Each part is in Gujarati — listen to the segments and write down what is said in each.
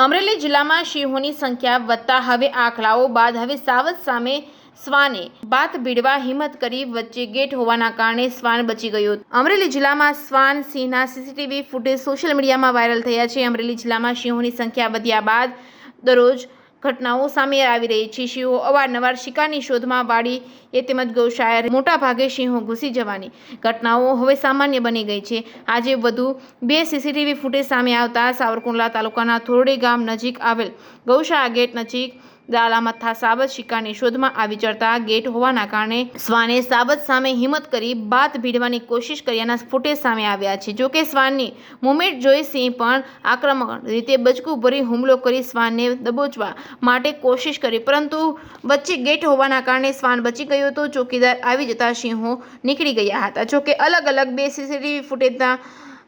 અમરેલી જિલ્લામાં સિંહોની સંખ્યા વધતા હવે આંકડાઓ બાદ હવે સાવજ સામે શ્વાને બાત ભીડવા હિંમત કરી વચ્ચે ગેટ હોવાના કારણે શ્વાન બચી ગયું. અમરેલી જિલ્લામાં શ્વાન સિંહના સીસીટીવી ફૂટેજ સોશિયલ મીડિયામાં વાયરલ થયા છે. અમરેલી જિલ્લામાં સિંહોની સંખ્યા વધ્યા બાદ દરરોજ ઘટનાઓ સામે આવી રહી છે. સિંહો અવારનવાર શિકારની શોધમાં વાડીએ તેમજ ગૌશાળાએ મોટાભાગે સિંહો ઘૂસી જવાની ઘટનાઓ હવે સામાન્ય બની ગઈ છે. આજે વધુ 2 સીસીટીવી ફૂટેજ સામે આવતા સાવરકુંડલા તાલુકાના થોરડી ગામ નજીક આવેલ ગૌશાળા ગેટ નજીક દાલામથા સાબત શિકારની શોધમાં આવી ચડતા ગેટ હોવાના કારણે શ્વાને સાબત સામે હિંમત કરી બાત ભીડવાની કોશિશ કર્યાના ફૂટેજ સામે આવ્યા છે. જોકે શ્વાનની મુવમેન્ટ જોઈ સિંહ પણ આક્રમક રીતે બચકું ભરી હુમલો કરી શ્વાનને દબોચવા માટે કોશિશ કરી, પરંતુ વચ્ચે ગેટ હોવાના કારણે શ્વાન બચી ગયો હતો. ચોકીદાર આવી જતા સિંહો નીકળી ગયા હતા. જોકે અલગ અલગ 2 સીસીટીવી ફૂટેજના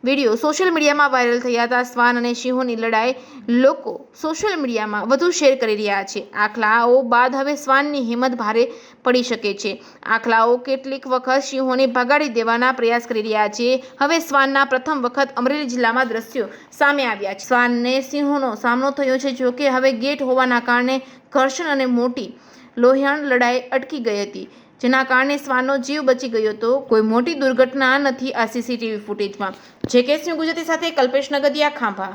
વિડીયો સોશિયલ મીડિયામાં વાયરલ થયા હતા. શ્વાન અને સિંહોની લડાઈ લોકો સોશિયલ મીડિયામાં વધુ શેર કરી રહ્યા છે. આંકડાઓ બાદ હવે શ્વાનની હિંમત ભારે પડી શકે છે. આંકડાઓ કેટલીક વખત સિંહોને ભગાડી દેવાના પ્રયાસ કરી રહ્યા છે. હવે શ્વાનના પ્રથમ વખત અમરેલી જિલ્લામાં દ્રશ્યો સામે આવ્યા છે. શ્વાનને સિંહોનો સામનો થયો છે. જોકે હવે ગેટ હોવાના કારણે ઘર્ષણ અને મોટી લોહિયાળ લડાઈ અટકી ગઈ હતી, જેના કારણે શ્વાનનો જીવ બચી ગયો હતો. કોઈ મોટી દુર્ઘટના નથી આ સીસીટીવી ફૂટેજમાં. જેકેએસ ન્યૂઝ ગુજરાતી સાથે કલ્પેશ નગદિયા, ખાંભા.